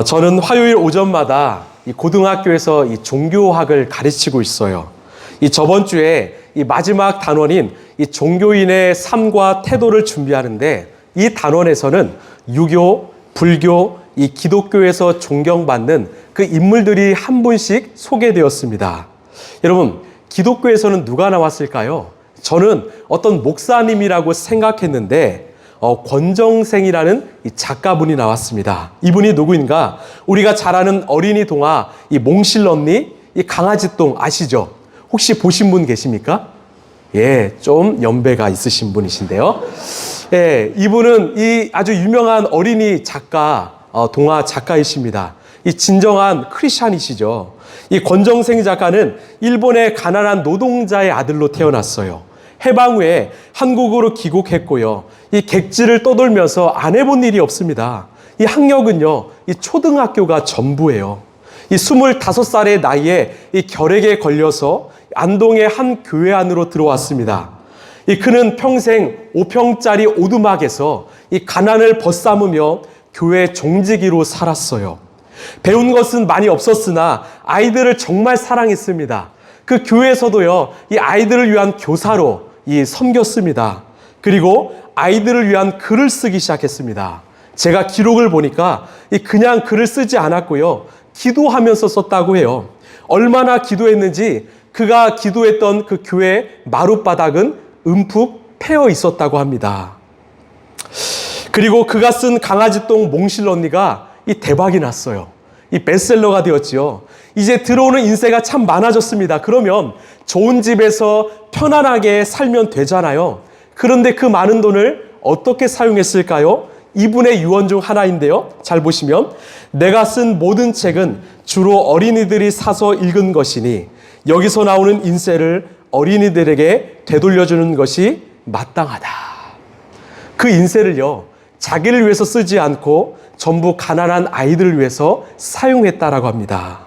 저는 화요일 오전마다 이 고등학교에서 이 종교학을 가르치고 있어요. 이 저번 주에 이 마지막 단원인 이 종교인의 삶과 태도를 준비하는데, 이 단원에서는 유교, 불교, 이 기독교에서 존경받는 그 인물들이 한 분씩 소개되었습니다. 여러분, 기독교에서는 누가 나왔을까요? 저는 어떤 목사님이라고 생각했는데 권정생이라는 이 작가분이 나왔습니다. 이분이 누구인가? 우리가 잘 아는 어린이 동화 이 몽실언니, 이 강아지똥 아시죠? 혹시 보신 분 계십니까? 예, 좀 연배가 있으신 분이신데요. 예, 이분은 이 아주 유명한 어린이 작가, 동화 작가이십니다. 이 진정한 크리스찬이시죠. 이 권정생 작가는 일본의 가난한 노동자의 아들로 태어났어요. 해방 후에 한국으로 귀국했고요. 이 객지를 떠돌면서 안 해본 일이 없습니다. 이 학력은요, 이 초등학교가 전부예요. 이 25살의 나이에 이 결핵에 걸려서 안동의 한 교회 안으로 들어왔습니다. 이 그는 평생 5평짜리 오두막에서 이 가난을 벗삼으며 교회 종지기로 살았어요. 배운 것은 많이 없었으나 아이들을 정말 사랑했습니다. 그 교회에서도요, 이 아이들을 위한 교사로 섬겼습니다. 그리고 아이들을 위한 글을 쓰기 시작했습니다. 제가 기록을 보니까 그냥 글을 쓰지 않았고요, 기도하면서 썼다고 해요. 얼마나 기도했는지 그가 기도했던 그 교회 마룻바닥은 움푹 패여 있었다고 합니다. 그리고 그가 쓴 강아지똥 몽실언니가 대박이 났어요. 베스트셀러가 되었지요. 이제 들어오는 인세가 참 많아졌습니다. 그러면 좋은 집에서 편안하게 살면 되잖아요. 그런데 그 많은 돈을 어떻게 사용했을까요? 이분의 유언 중 하나인데요. 잘 보시면, 내가 쓴 모든 책은 주로 어린이들이 사서 읽은 것이니 여기서 나오는 인세를 어린이들에게 되돌려주는 것이 마땅하다. 그 인세를요, 자기를 위해서 쓰지 않고 전부 가난한 아이들을 위해서 사용했다라고 합니다.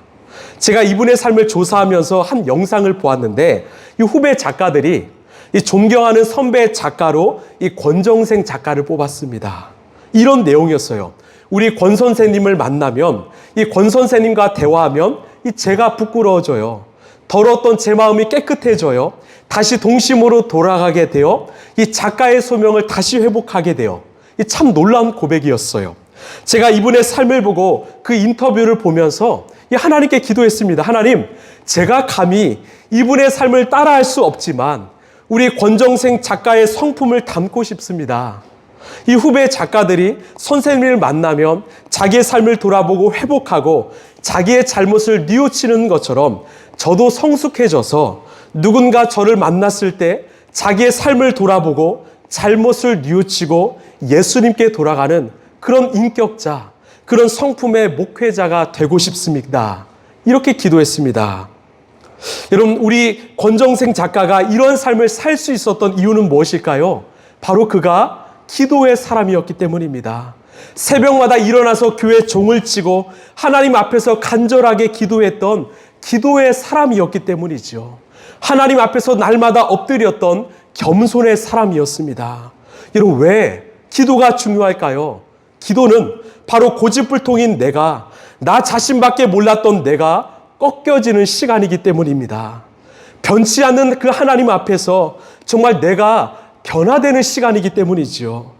제가 이분의 삶을 조사하면서 한 영상을 보았는데, 이 후배 작가들이 이 존경하는 선배 작가로 이 권정생 작가를 뽑았습니다. 이런 내용이었어요. 우리 권 선생님을 만나면, 이 권 선생님과 대화하면 제가 부끄러워져요. 더러웠던 제 마음이 깨끗해져요. 다시 동심으로 돌아가게 되어 이 작가의 소명을 다시 회복하게 돼요. 참 놀라운 고백이었어요. 제가 이분의 삶을 보고 그 인터뷰를 보면서 하나님께 기도했습니다. 하나님, 제가 감히 이분의 삶을 따라할 수 없지만 우리 권정생 작가의 성품을 담고 싶습니다. 이 후배 작가들이 선생님을 만나면 자기의 삶을 돌아보고 회복하고 자기의 잘못을 뉘우치는 것처럼 저도 성숙해져서 누군가 저를 만났을 때 자기의 삶을 돌아보고 잘못을 뉘우치고 예수님께 돌아가는 그런 인격자, 그런 성품의 목회자가 되고 싶습니다. 이렇게 기도했습니다. 여러분, 우리 권정생 작가가 이런 삶을 살 수 있었던 이유는 무엇일까요? 바로 그가 기도의 사람이었기 때문입니다. 새벽마다 일어나서 교회 종을 치고 하나님 앞에서 간절하게 기도했던 기도의 사람이었기 때문이죠. 하나님 앞에서 날마다 엎드렸던 겸손의 사람이었습니다. 여러분, 왜 기도가 중요할까요? 기도는 바로 고집불통인 내가, 나 자신밖에 몰랐던 내가 꺾여지는 시간이기 때문입니다. 변치 않는 그 하나님 앞에서 정말 내가 변화되는 시간이기 때문이지요.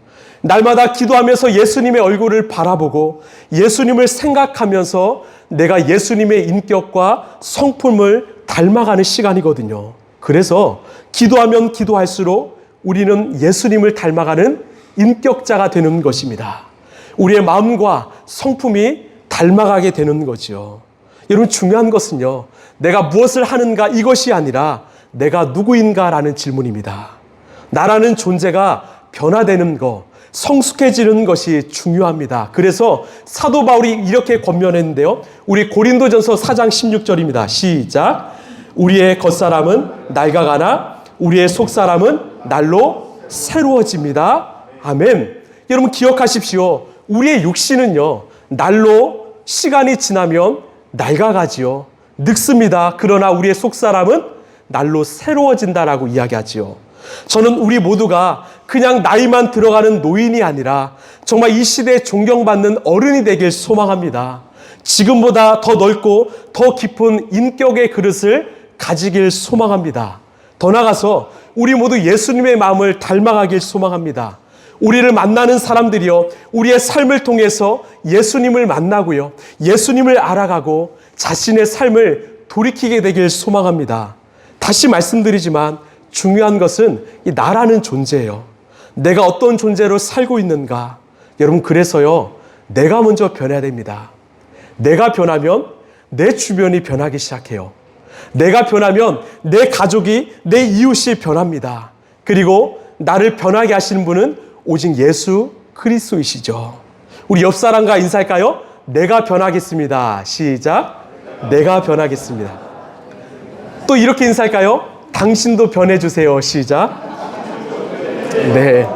날마다 기도하면서 예수님의 얼굴을 바라보고 예수님을 생각하면서 내가 예수님의 인격과 성품을 닮아가는 시간이거든요. 그래서 기도하면 기도할수록 우리는 예수님을 닮아가는 인격자가 되는 것입니다. 우리의 마음과 성품이 닮아가게 되는 거죠. 여러분, 중요한 것은요, 내가 무엇을 하는가 이것이 아니라 내가 누구인가라는 질문입니다. 나라는 존재가 변화되는 것, 성숙해지는 것이 중요합니다. 그래서 사도 바울이 이렇게 권면했는데요. 우리 고린도전서 4장 16절입니다. 시작. 우리의 겉사람은 낡아가나 우리의 속사람은 날로 새로워집니다. 아멘. 여러분, 기억하십시오. 우리의 육신은요, 날로 시간이 지나면 낡아가지요. 늙습니다. 그러나 우리의 속사람은 날로 새로워진다라고 이야기하지요. 저는 우리 모두가 그냥 나이만 들어가는 노인이 아니라 정말 이 시대에 존경받는 어른이 되길 소망합니다. 지금보다 더 넓고 더 깊은 인격의 그릇을 가지길 소망합니다. 더 나아가서 우리 모두 예수님의 마음을 닮아가길 소망합니다. 우리를 만나는 사람들이요, 우리의 삶을 통해서 예수님을 만나고요, 예수님을 알아가고 자신의 삶을 돌이키게 되길 소망합니다. 다시 말씀드리지만 중요한 것은 이 나라는 존재예요. 내가 어떤 존재로 살고 있는가. 여러분, 그래서요, 내가 먼저 변해야 됩니다. 내가 변하면 내 주변이 변하기 시작해요. 내가 변하면 내 가족이, 내 이웃이 변합니다. 그리고 나를 변하게 하시는 분은 오직 예수 그리스도이시죠. 우리 옆 사람과 인사할까요? 내가 변하겠습니다. 시작. 내가 변하겠습니다. 또 이렇게 인사할까요? 당신도 변해주세요. 시작. 네.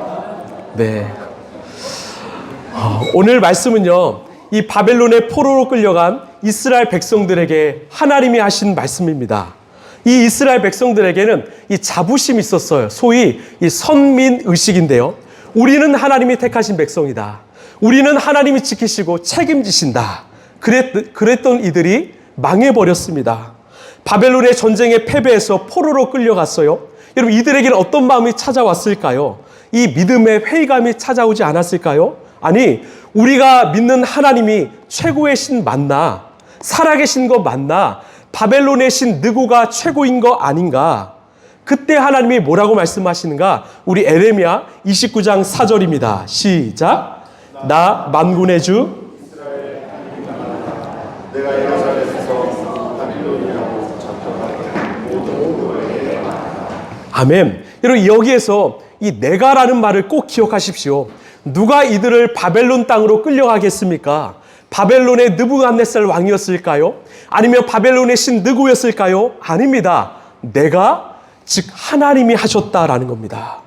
오늘 말씀은요, 이 바벨론의 포로로 끌려간 이스라엘 백성들에게 하나님이 하신 말씀입니다. 이 이스라엘 백성들에게는 이 자부심이 있었어요. 소위 이 선민의식인데요. 우리는 하나님이 택하신 백성이다. 우리는 하나님이 지키시고 책임지신다. 그랬던 이들이 망해버렸습니다. 바벨론의 전쟁에 패배해서 포로로 끌려갔어요. 여러분, 이들에게는 어떤 마음이 찾아왔을까요? 이 믿음의 회의감이 찾아오지 않았을까요? 아니, 우리가 믿는 하나님이 최고의 신 맞나? 살아계신 거 맞나? 바벨론의 신 느고가 최고인 거 아닌가? 그때 하나님이 뭐라고 말씀하시는가? 우리 에레미야 29장 4절입니다. 시작. 나 만군의 주 내가 예루살렘에서 바빌론이라고 아멘. 여러분, 여기에서 이 내가라는 말을 꼭 기억하십시오. 누가 이들을 바벨론 땅으로 끌려가겠습니까? 바벨론의 느부갓네살 왕이었을까요? 아니면 바벨론의 신 느고였을까요? 아닙니다. 내가, 즉 하나님이 하셨다라는 겁니다.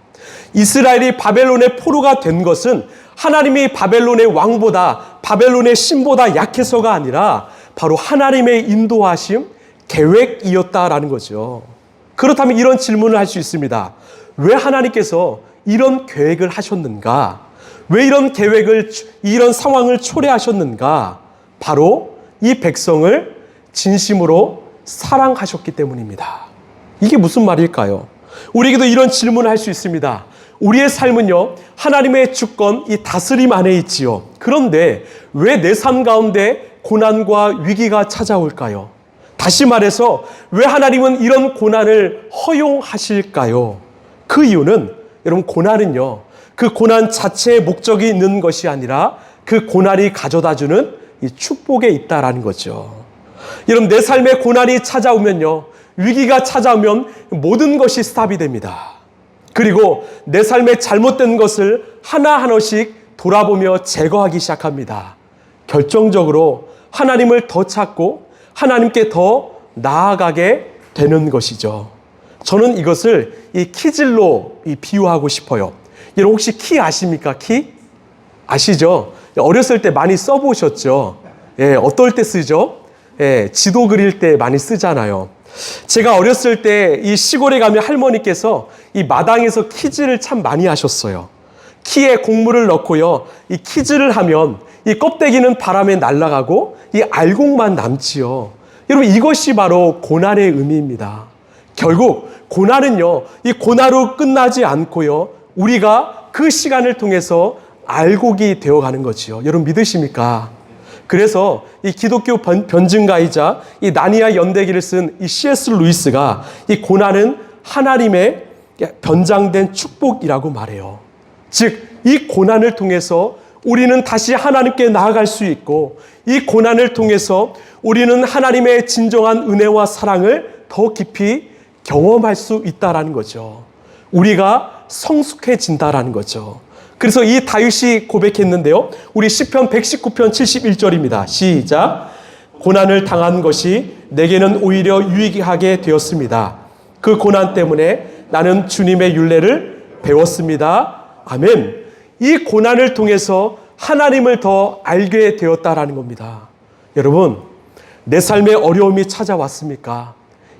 이스라엘이 바벨론의 포로가 된 것은 하나님이 바벨론의 왕보다, 바벨론의 신보다 약해서가 아니라 바로 하나님의 인도하심, 계획이었다라는 거죠. 그렇다면 이런 질문을 할 수 있습니다. 왜 하나님께서 이런 계획을 하셨는가? 왜 이런 계획을, 이런 상황을 초래하셨는가? 바로 이 백성을 진심으로 사랑하셨기 때문입니다. 이게 무슨 말일까요? 우리에게도 이런 질문을 할 수 있습니다. 우리의 삶은요, 하나님의 주권, 이 다스림 안에 있지요. 그런데 왜 내 삶 가운데 고난과 위기가 찾아올까요? 다시 말해서 왜 하나님은 이런 고난을 허용하실까요? 그 이유는, 여러분, 고난은요, 그 고난 자체의 목적이 있는 것이 아니라 그 고난이 가져다주는 이 축복에 있다라는 거죠. 여러분, 내 삶에 고난이 찾아오면요, 위기가 찾아오면 모든 것이 스탑이 됩니다. 그리고 내 삶에 잘못된 것을 하나하나씩 돌아보며 제거하기 시작합니다. 결정적으로 하나님을 더 찾고 하나님께 더 나아가게 되는 것이죠. 저는 이것을 이 키질로 비유하고 싶어요. 여러분, 혹시 키 아십니까? 키? 아시죠? 어렸을 때 많이 써보셨죠? 예, 어떨 때 쓰죠? 예, 지도 그릴 때 많이 쓰잖아요. 제가 어렸을 때 이 시골에 가면 할머니께서 이 마당에서 키질을 참 많이 하셨어요. 키에 곡물을 넣고요, 이 키질을 하면 이 껍데기는 바람에 날아가고 이 알곡만 남지요. 여러분, 이것이 바로 고난의 의미입니다. 결국 고난은요, 이 고난으로 끝나지 않고요, 우리가 그 시간을 통해서 알곡이 되어가는 거지요. 여러분, 믿으십니까? 그래서 이 기독교 변증가이자 이 나니아 연대기를 쓴 이 C.S. 루이스가 이 고난은 하나님의 변장된 축복이라고 말해요. 즉, 이 고난을 통해서 우리는 다시 하나님께 나아갈 수 있고, 이 고난을 통해서 우리는 하나님의 진정한 은혜와 사랑을 더 깊이 경험할 수 있다라는 거죠. 우리가 성숙해진다라는 거죠. 그래서 이 다윗이 고백했는데요, 우리 시편 119편 71절입니다. 시작. 고난을 당한 것이 내게는 오히려 유익하게 되었습니다. 그 고난 때문에 나는 주님의 율례를 배웠습니다. 아멘. 이 고난을 통해서 하나님을 더 알게 되었다라는 겁니다. 여러분, 내 삶에 어려움이 찾아왔습니까?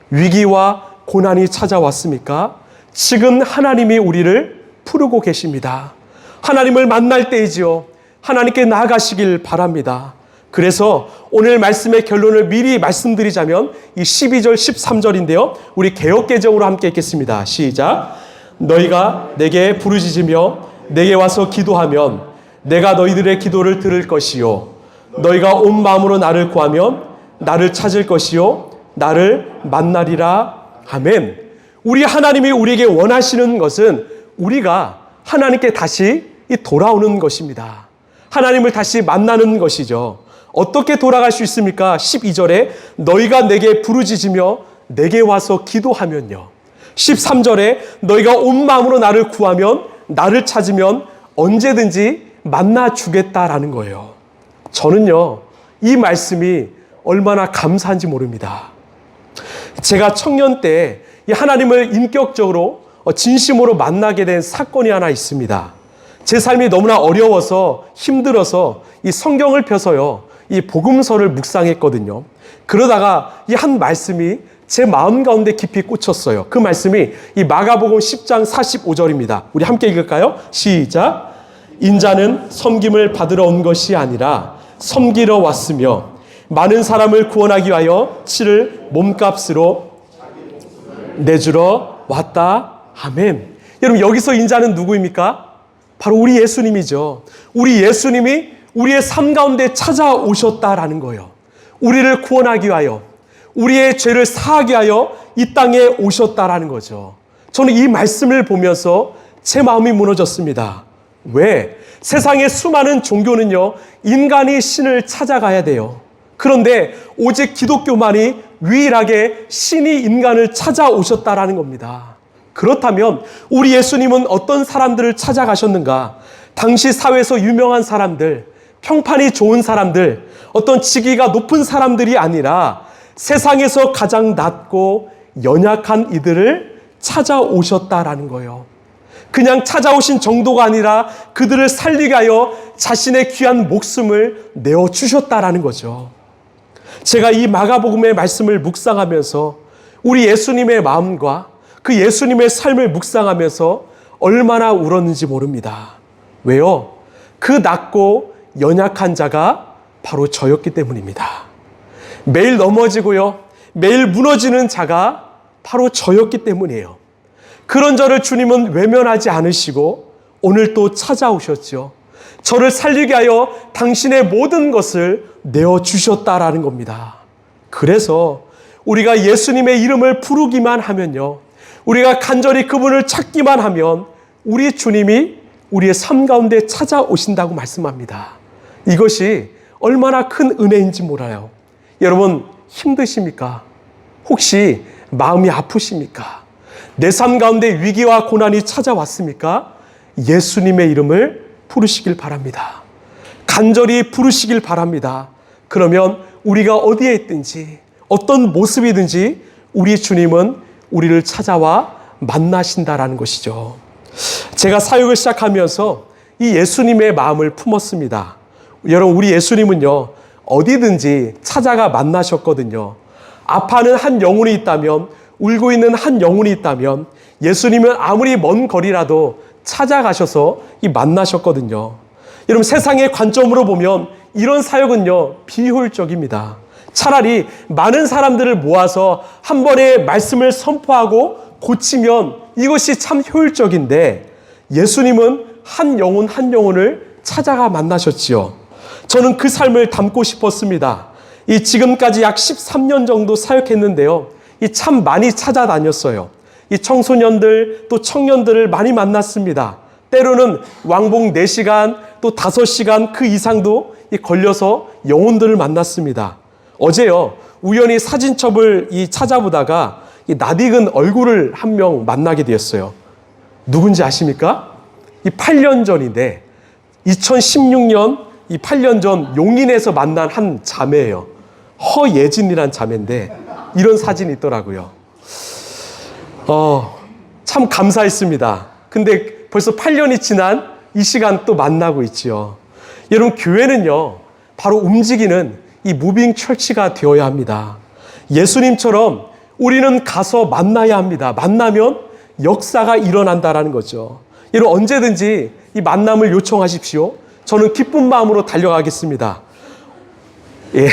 위기와 고난이 찾아왔습니까? 지금 하나님이 우리를 부르고 계십니다. 하나님을 만날 때이지요. 하나님께 나아가시길 바랍니다. 그래서 오늘 말씀의 결론을 미리 말씀드리자면 이 12절, 13절인데요. 우리 개역개정으로 함께 읽겠습니다. 시작. 너희가 내게 부르짖으며 내게 와서 기도하면 내가 너희들의 기도를 들을 것이요. 너희가 온 마음으로 나를 구하면 나를 찾을 것이요. 나를 만나리라. 아멘. 우리 하나님이 우리에게 원하시는 것은 우리가 하나님께 다시 돌아오는 것입니다. 하나님을 다시 만나는 것이죠. 어떻게 돌아갈 수 있습니까? 12절에 너희가 내게 부르짖으며 내게 와서 기도하면요. 13절에 너희가 온 마음으로 나를 구하면 나를 찾으면 언제든지 만나 주겠다라는 거예요. 저는요, 이 말씀이 얼마나 감사한지 모릅니다. 제가 청년 때 이 하나님을 인격적으로 진심으로 만나게 된 사건이 하나 있습니다. 제 삶이 너무나 어려워서 힘들어서 이 성경을 펴서요, 이 복음서를 묵상했거든요. 그러다가 이 한 말씀이 제 마음 가운데 깊이 꽂혔어요. 그 말씀이 이 마가복음 10장 45절입니다. 우리 함께 읽을까요? 시작. 인자는 섬김을 받으러 온 것이 아니라 섬기러 왔으며 많은 사람을 구원하기 위하여 치를 몸값으로 내주러 왔다. 아멘. 여러분, 여기서 인자는 누구입니까? 바로 우리 예수님이죠. 우리 예수님이 우리의 삶 가운데 찾아오셨다라는 거예요. 우리를 구원하기 위하여, 우리의 죄를 사하기 위하여 이 땅에 오셨다라는 거죠. 저는 이 말씀을 보면서 제 마음이 무너졌습니다. 왜? 세상의 수많은 종교는요, 인간이 신을 찾아가야 돼요. 그런데 오직 기독교만이 유일하게 신이 인간을 찾아오셨다라는 겁니다. 그렇다면 우리 예수님은 어떤 사람들을 찾아가셨는가? 당시 사회에서 유명한 사람들, 평판이 좋은 사람들, 어떤 직위가 높은 사람들이 아니라 세상에서 가장 낮고 연약한 이들을 찾아오셨다라는 거예요. 그냥 찾아오신 정도가 아니라 그들을 살리게 하여 자신의 귀한 목숨을 내어주셨다라는 거죠. 제가 이 마가복음의 말씀을 묵상하면서 우리 예수님의 마음과 그 예수님의 삶을 묵상하면서 얼마나 울었는지 모릅니다. 왜요? 그 낮고 연약한 자가 바로 저였기 때문입니다. 매일 넘어지고요, 매일 무너지는 자가 바로 저였기 때문이에요. 그런 저를 주님은 외면하지 않으시고 오늘 또 찾아오셨죠. 저를 살리게 하여 당신의 모든 것을 내어주셨다라는 겁니다. 그래서 우리가 예수님의 이름을 부르기만 하면요, 우리가 간절히 그분을 찾기만 하면 우리 주님이 우리의 삶 가운데 찾아오신다고 말씀합니다. 이것이 얼마나 큰 은혜인지 몰라요. 여러분, 힘드십니까? 혹시 마음이 아프십니까? 내 삶 가운데 위기와 고난이 찾아왔습니까? 예수님의 이름을 부르시길 바랍니다. 간절히 부르시길 바랍니다. 그러면 우리가 어디에 있든지 어떤 모습이든지 우리 주님은 우리를 찾아와 만나신다라는 것이죠. 제가 사역을 시작하면서 이 예수님의 마음을 품었습니다. 여러분, 우리 예수님은요, 어디든지 찾아가 만나셨거든요. 아파하는 한 영혼이 있다면, 울고 있는 한 영혼이 있다면 예수님은 아무리 먼 거리라도 찾아가셔서 만나셨거든요. 여러분, 세상의 관점으로 보면 이런 사역은요, 비효율적입니다. 차라리 많은 사람들을 모아서 한 번에 말씀을 선포하고 고치면 이것이 참 효율적인데, 예수님은 한 영혼 한 영혼을 찾아가 만나셨지요. 저는 그 삶을 담고 싶었습니다. 이 지금까지 약 13년 정도 사역했는데요, 이 참 많이 찾아다녔어요. 이 청소년들 또 청년들을 많이 만났습니다. 때로는 왕복 4시간 또 5시간 그 이상도 걸려서 영혼들을 만났습니다. 어제요, 우연히 사진첩을 찾아보다가 이 낯익은 얼굴을 한 명 만나게 되었어요. 누군지 아십니까? 이 8년 전인데 2016년 이 8년 전 용인에서 만난 한 자매예요. 허예진이란 자매인데 이런 사진이 있더라고요. 참 감사했습니다. 근데 벌써 8년이 지난 이 시간 또 만나고 있지요. 여러분, 교회는요, 바로 움직이는 이 무빙 철치가 되어야 합니다. 예수님처럼 우리는 가서 만나야 합니다. 만나면 역사가 일어난다라는 거죠. 여러분, 언제든지 이 만남을 요청하십시오. 저는 기쁜 마음으로 달려가겠습니다. 예.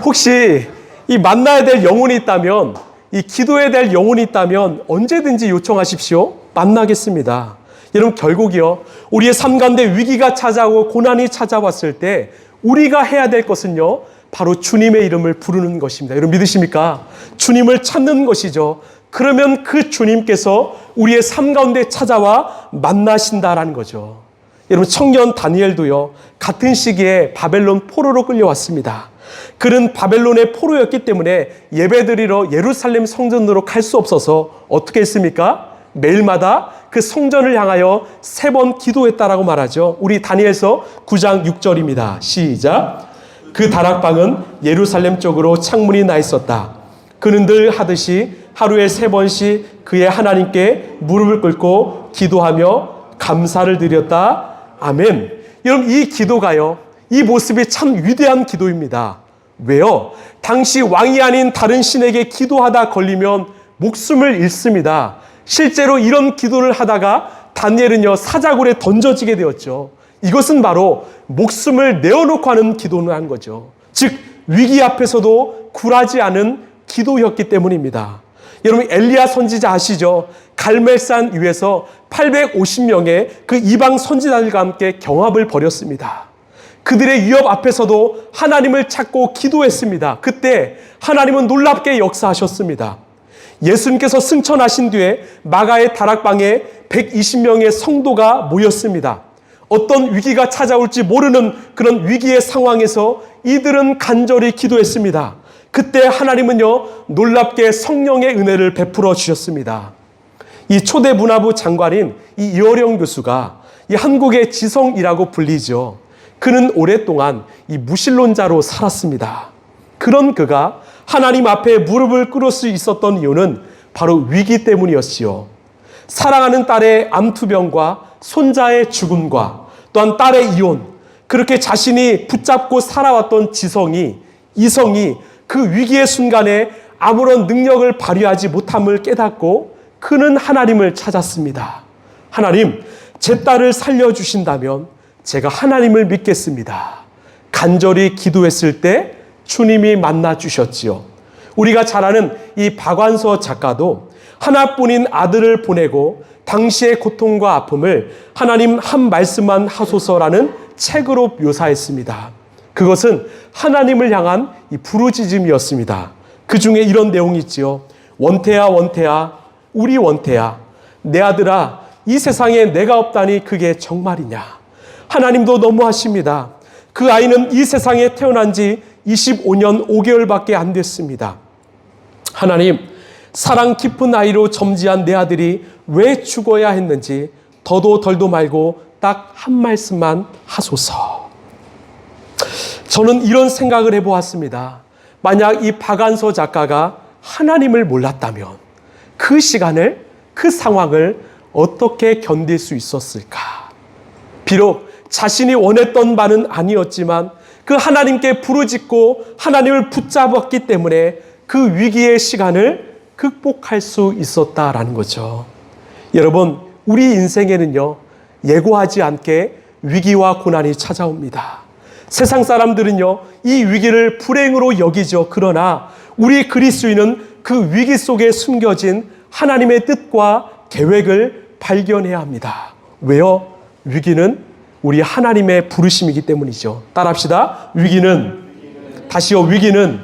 혹시 이 만나야 될 영혼이 있다면, 이 기도해야 될 영혼이 있다면 언제든지 요청하십시오. 만나겠습니다. 여러분, 결국이요, 우리의 삶 가운데 위기가 찾아오고 고난이 찾아왔을 때 우리가 해야 될 것은요, 바로 주님의 이름을 부르는 것입니다. 여러분, 믿으십니까? 주님을 찾는 것이죠. 그러면 그 주님께서 우리의 삶 가운데 찾아와 만나신다라는 거죠. 여러분, 청년 다니엘도요, 같은 시기에 바벨론 포로로 끌려왔습니다. 그는 바벨론의 포로였기 때문에 예배드리러 예루살렘 성전으로 갈 수 없어서 어떻게 했습니까? 매일마다 그 성전을 향하여 3번 기도했다라고 말하죠. 우리 다니엘서 9장 6절입니다. 시작. 그 다락방은 예루살렘 쪽으로 창문이 나 있었다. 그는 늘 하듯이 하루에 3번씩 그의 하나님께 무릎을 꿇고 기도하며 감사를 드렸다. 아멘. 여러분, 이 기도가요, 이 모습이 참 위대한 기도입니다. 왜요? 당시 왕이 아닌 다른 신에게 기도하다 걸리면 목숨을 잃습니다. 실제로 이런 기도를 하다가 다니엘은요, 사자굴에 던져지게 되었죠. 이것은 바로 목숨을 내어놓고 하는 기도를 한 거죠. 즉, 위기 앞에서도 굴하지 않은 기도였기 때문입니다. 여러분, 엘리야 선지자 아시죠? 갈멜산 위에서 850명의 그 이방 선지자들과 함께 경합을 벌였습니다. 그들의 위협 앞에서도 하나님을 찾고 기도했습니다. 그때 하나님은 놀랍게 역사하셨습니다. 예수님께서 승천하신 뒤에 마가의 다락방에 120명의 성도가 모였습니다. 어떤 위기가 찾아올지 모르는 그런 위기의 상황에서 이들은 간절히 기도했습니다. 그때 하나님은요, 놀랍게 성령의 은혜를 베풀어 주셨습니다. 이 초대 문화부 장관인 이 이어령 교수가 이 한국의 지성이라고 불리죠. 그는 오랫동안 이 무신론자로 살았습니다. 그런 그가 하나님 앞에 무릎을 꿇을 수 있었던 이유는 바로 위기 때문이었지요. 사랑하는 딸의 암투병과 손자의 죽음과 또한 딸의 이혼, 그렇게 자신이 붙잡고 살아왔던 이성이 그 위기의 순간에 아무런 능력을 발휘하지 못함을 깨닫고 그는 하나님을 찾았습니다. 하나님, 제 딸을 살려주신다면 제가 하나님을 믿겠습니다. 간절히 기도했을 때 주님이 만나주셨지요. 우리가 잘 아는 이 박완서 작가도 하나뿐인 아들을 보내고 당시의 고통과 아픔을 하나님 한 말씀만 하소서라는 책으로 묘사했습니다. 그것은 하나님을 향한 이 부르짖음이었습니다. 그 중에 이런 내용이 있지요. 원태야, 원태야, 우리 원태야, 내 아들아, 이 세상에 내가 없다니 그게 정말이냐. 하나님도 너무하십니다. 그 아이는 이 세상에 태어난 지 25년 5개월밖에 안 됐습니다. 하나님, 사랑 깊은 아이로 점지한 내 아들이 왜 죽어야 했는지 더도 덜도 말고 딱 한 말씀만 하소서. 저는 이런 생각을 해보았습니다. 만약 이 박완서 작가가 하나님을 몰랐다면 그 시간을, 그 상황을 어떻게 견딜 수 있었을까? 비록 자신이 원했던 바는 아니었지만 그 하나님께 부르짖고 하나님을 붙잡았기 때문에 그 위기의 시간을 극복할 수 있었다라는 거죠. 여러분, 우리 인생에는요, 예고하지 않게 위기와 고난이 찾아옵니다. 세상 사람들은요, 이 위기를 불행으로 여기죠. 그러나 우리 그리스도인은 그 위기 속에 숨겨진 하나님의 뜻과 계획을 발견해야 합니다. 왜요? 위기는 우리 하나님의 부르심이기 때문이죠. 따라합시다. 다시요, 위기는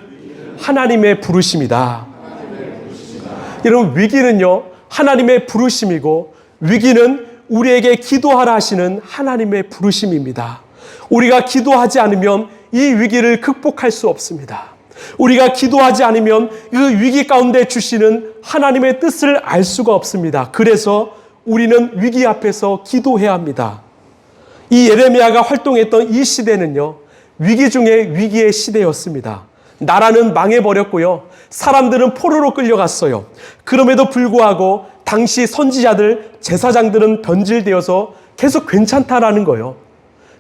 하나님의 부르심이다. 여러분, 위기는요, 하나님의 부르심이고 위기는 우리에게 기도하라 하시는 하나님의 부르심입니다. 우리가 기도하지 않으면 이 위기를 극복할 수 없습니다. 우리가 기도하지 않으면 그 위기 가운데 주시는 하나님의 뜻을 알 수가 없습니다. 그래서 우리는 위기 앞에서 기도해야 합니다. 이 예레미야가 활동했던 이 시대는요, 위기 중에 위기의 시대였습니다. 나라는 망해버렸고요. 사람들은 포로로 끌려갔어요. 그럼에도 불구하고 당시 선지자들, 제사장들은 변질되어서 계속 괜찮다라는 거예요.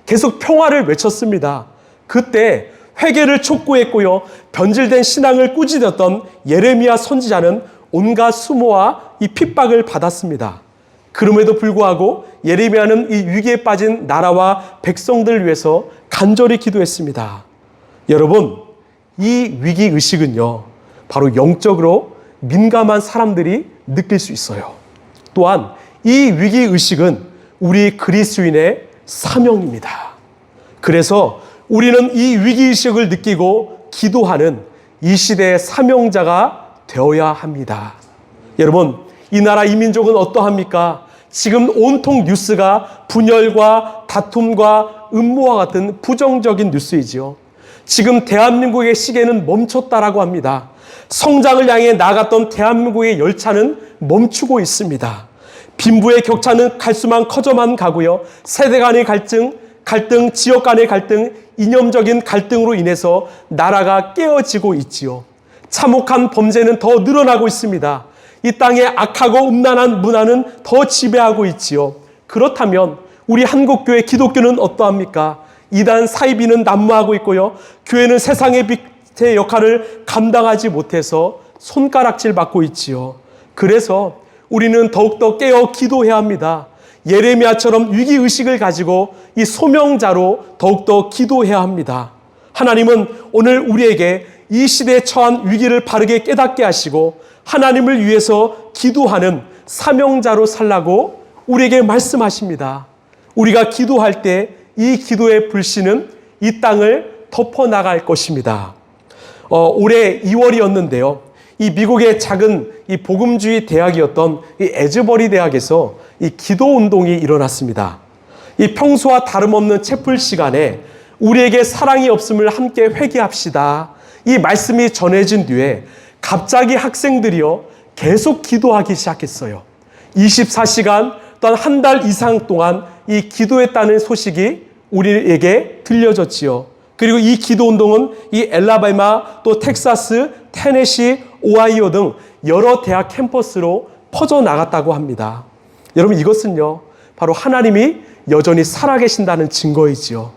계속 평화를 외쳤습니다. 그때 회개를 촉구했고요. 변질된 신앙을 꾸짖었던 예레미야 선지자는 온갖 수모와 이 핍박을 받았습니다. 그럼에도 불구하고 예레미야는 이 위기에 빠진 나라와 백성들을 위해서 간절히 기도했습니다. 여러분, 이 위기의식은요, 바로 영적으로 민감한 사람들이 느낄 수 있어요. 또한 이 위기의식은 우리 그리스도인의 사명입니다. 그래서 우리는 이 위기의식을 느끼고 기도하는 이 시대의 사명자가 되어야 합니다. 여러분, 이 나라 이 민족은 어떠합니까? 지금 온통 뉴스가 분열과 다툼과 음모와 같은 부정적인 뉴스이지요. 지금 대한민국의 시계는 멈췄다라고 합니다. 성장을 향해 나갔던 대한민국의 열차는 멈추고 있습니다. 빈부의 격차는 갈수록 커져만 가고요. 세대 간의 갈등, 지역 간의 갈등, 이념적인 갈등으로 인해서 나라가 깨어지고 있지요. 참혹한 범죄는 더 늘어나고 있습니다. 이 땅에 악하고 음란한 문화는 더 지배하고 있지요. 그렇다면 우리 한국교회 기독교는 어떠합니까? 이단 사이비는 난무하고 있고요. 교회는 세상의 빛의 역할을 감당하지 못해서 손가락질 받고 있지요. 그래서 우리는 더욱더 깨어 기도해야 합니다. 예레미야처럼 위기의식을 가지고 이 소명자로 더욱더 기도해야 합니다. 하나님은 오늘 우리에게 이 시대에 처한 위기를 바르게 깨닫게 하시고 하나님을 위해서 기도하는 사명자로 살라고 우리에게 말씀하십니다. 우리가 기도할 때 이 기도의 불씨는 이 땅을 덮어나갈 것입니다. 올해 2월이었는데요. 이 미국의 작은 이 복음주의 대학이었던 이 에즈버리 대학에서 이 기도 운동이 일어났습니다. 이 평소와 다름없는 채플 시간에 우리에게 사랑이 없음을 함께 회개합시다. 이 말씀이 전해진 뒤에 갑자기 학생들이요 계속 기도하기 시작했어요. 24시간 또한 한 달 이상 동안 이 기도했다는 소식이 우리에게 들려졌지요. 그리고 이 기도 운동은 이 엘라바마, 또 텍사스, 테네시, 오하이오 등 여러 대학 캠퍼스로 퍼져나갔다고 합니다. 여러분, 이것은요 바로 하나님이 여전히 살아계신다는 증거이지요.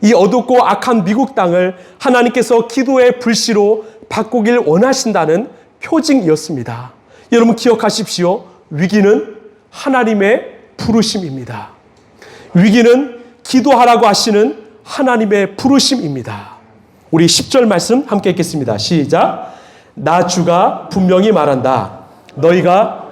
이 어둡고 악한 미국 땅을 하나님께서 기도의 불씨로 바꾸길 원하신다는 표징이었습니다. 여러분 기억하십시오. 위기는 하나님의 부르심입니다. 위기는 기도하라고 하시는 하나님의 부르심입니다. 우리 10절 말씀 함께 읽겠습니다. 시작. 나 주가 분명히 말한다. 너희가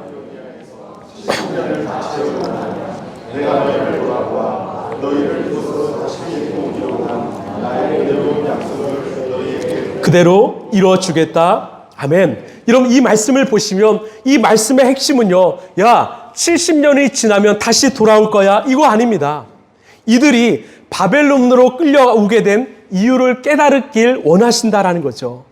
그대로 이루어주겠다. 아멘. 여러분 이 말씀을 보시면 이 말씀의 핵심은요. 야 70년이 지나면 다시 돌아올 거야. 이거 아닙니다. 이들이 바벨론으로 끌려오게 된 이유를 깨달았길 원하신다라는 거죠.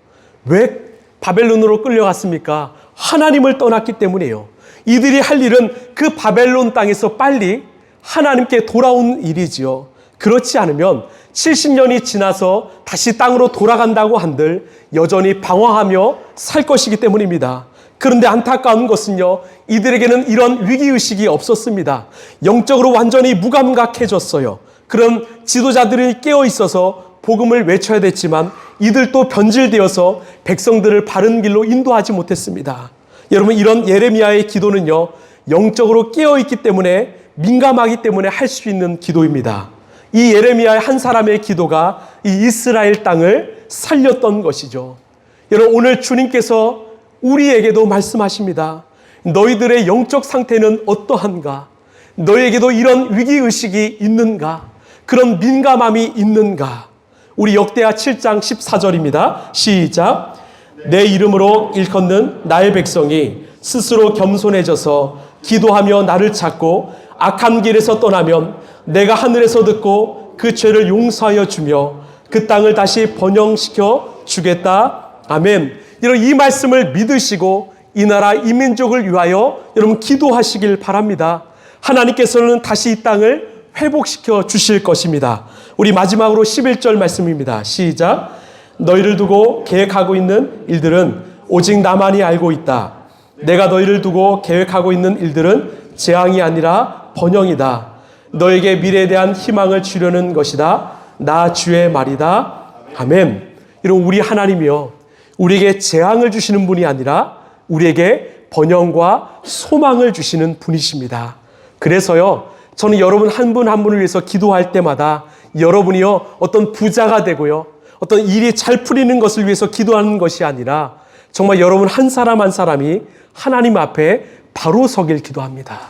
왜 바벨론으로 끌려갔습니까? 하나님을 떠났기 때문이에요. 이들이 할 일은 그 바벨론 땅에서 빨리 하나님께 돌아온 일이지요. 그렇지 않으면 70년이 지나서 다시 땅으로 돌아간다고 한들 여전히 방황하며 살 것이기 때문입니다. 그런데 안타까운 것은요, 이들에게는 이런 위기의식이 없었습니다. 영적으로 완전히 무감각해졌어요. 그런 지도자들이 깨어 있어서 복음을 외쳐야 됐지만 이들도 변질되어서 백성들을 바른 길로 인도하지 못했습니다. 여러분 이런 예레미야의 기도는요, 영적으로 깨어 있기 때문에 민감하기 때문에 할 수 있는 기도입니다. 이 예레미야의 한 사람의 기도가 이 이스라엘 땅을 살렸던 것이죠. 여러분 오늘 주님께서 우리에게도 말씀하십니다. 너희들의 영적 상태는 어떠한가? 너희에게도 이런 위기의식이 있는가? 그런 민감함이 있는가? 우리 역대하 7장 14절입니다. 시작. 내 이름으로 일컫는 나의 백성이 스스로 겸손해져서 기도하며 나를 찾고 악한 길에서 떠나면 내가 하늘에서 듣고 그 죄를 용서하여 주며 그 땅을 다시 번영시켜 주겠다. 아멘. 여러분 이 말씀을 믿으시고 이 나라 이 민족을 위하여 여러분 기도하시길 바랍니다. 하나님께서는 다시 이 땅을 회복시켜 주실 것입니다. 우리 마지막으로 11절 말씀입니다. 시작. 너희를 두고 계획하고 있는 일들은 오직 나만이 알고 있다. 내가 너희를 두고 계획하고 있는 일들은 재앙이 아니라 번영이다. 너에게 미래에 대한 희망을 주려는 것이다. 나 주의 말이다. 아멘. 여러분 우리 하나님이요, 우리에게 재앙을 주시는 분이 아니라 우리에게 번영과 소망을 주시는 분이십니다. 그래서요, 저는 여러분 한 분 한 분을 위해서 기도할 때마다 여러분이요, 어떤 부자가 되고요, 어떤 일이 잘 풀리는 것을 위해서 기도하는 것이 아니라 정말 여러분 한 사람 한 사람이 하나님 앞에 바로 서길 기도합니다.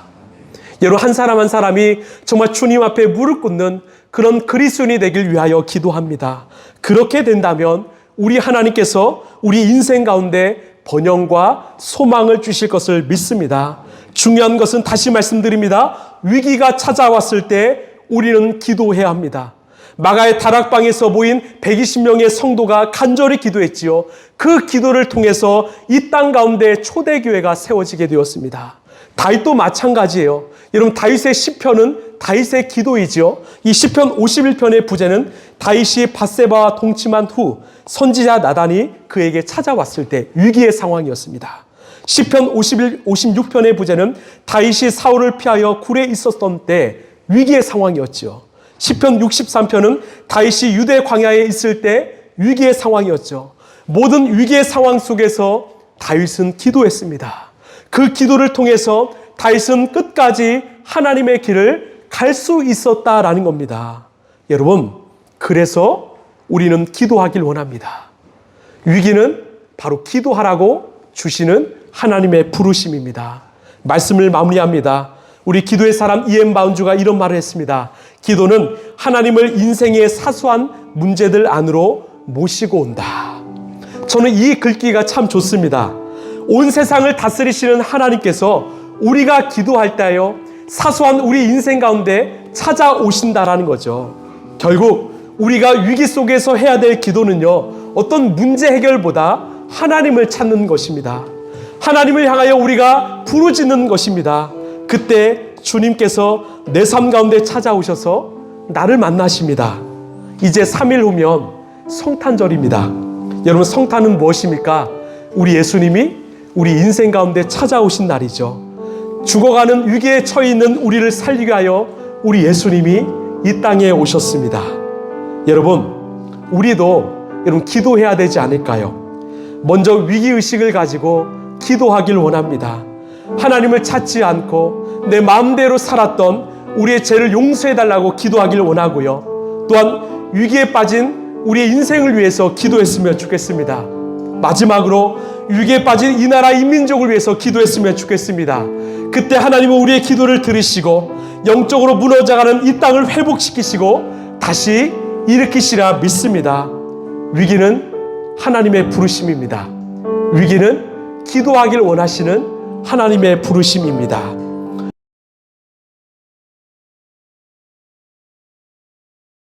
여러분 한 사람 한 사람이 정말 주님 앞에 무릎 꿇는 그런 그리스도인이 되길 위하여 기도합니다. 그렇게 된다면 우리 하나님께서 우리 인생 가운데 번영과 소망을 주실 것을 믿습니다. 중요한 것은 다시 말씀드립니다. 위기가 찾아왔을 때 우리는 기도해야 합니다. 마가의 다락방에서 모인 120명의 성도가 간절히 기도했지요. 그 기도를 통해서 이 땅 가운데 초대교회가 세워지게 되었습니다. 다윗도 마찬가지예요. 여러분 다윗의 시편은 다윗의 기도이지요. 이 시편 51편의 부제는 다윗이 밧세바와 동침한 후 선지자 나단이 그에게 찾아왔을 때 위기의 상황이었습니다. 시편 56편의 부제는 다윗이 사울을 피하여 굴에 있었던 때 위기의 상황이었지요. 시편 63편은 다윗이 유대 광야에 있을 때 위기의 상황이었죠. 모든 위기의 상황 속에서 다윗은 기도했습니다. 그 기도를 통해서 다윗은 끝까지 하나님의 길을 갈 수 있었다라는 겁니다. 여러분, 그래서 우리는 기도하길 원합니다. 위기는 바로 기도하라고 주시는 하나님의 부르심입니다. 말씀을 마무리합니다. 우리 기도의 사람 이엠 바운주가 이런 말을 했습니다. 기도는 하나님을 인생의 사소한 문제들 안으로 모시고 온다. 저는 이 글귀가 참 좋습니다. 온 세상을 다스리시는 하나님께서 우리가 기도할 때요, 사소한 우리 인생 가운데 찾아오신다라는 거죠. 결국 우리가 위기 속에서 해야 될 기도는요, 어떤 문제 해결보다 하나님을 찾는 것입니다. 하나님을 향하여 우리가 부르짖는 것입니다. 그때 주님께서 내 삶 가운데 찾아오셔서 나를 만나십니다. 이제 3일 후면 성탄절입니다. 여러분, 성탄은 무엇입니까? 우리 예수님이 우리 인생 가운데 찾아오신 날이죠. 죽어가는 위기에 처해 있는 우리를 살리게 하여 우리 예수님이 이 땅에 오셨습니다. 여러분, 우리도 여러분 기도해야 되지 않을까요? 먼저 위기의식을 가지고 기도하길 원합니다. 하나님을 찾지 않고 내 마음대로 살았던 우리의 죄를 용서해달라고 기도하길 원하고요. 또한 위기에 빠진 우리의 인생을 위해서 기도했으면 좋겠습니다. 마지막으로 위기에 빠진 이 나라 인민족을 위해서 기도했으면 좋겠습니다. 그때 하나님은 우리의 기도를 들으시고 영적으로 무너져가는 이 땅을 회복시키시고 다시 일으키시라 믿습니다. 위기는 하나님의 부르심입니다. 위기는 기도하길 원하시는 하나님의 부르심입니다.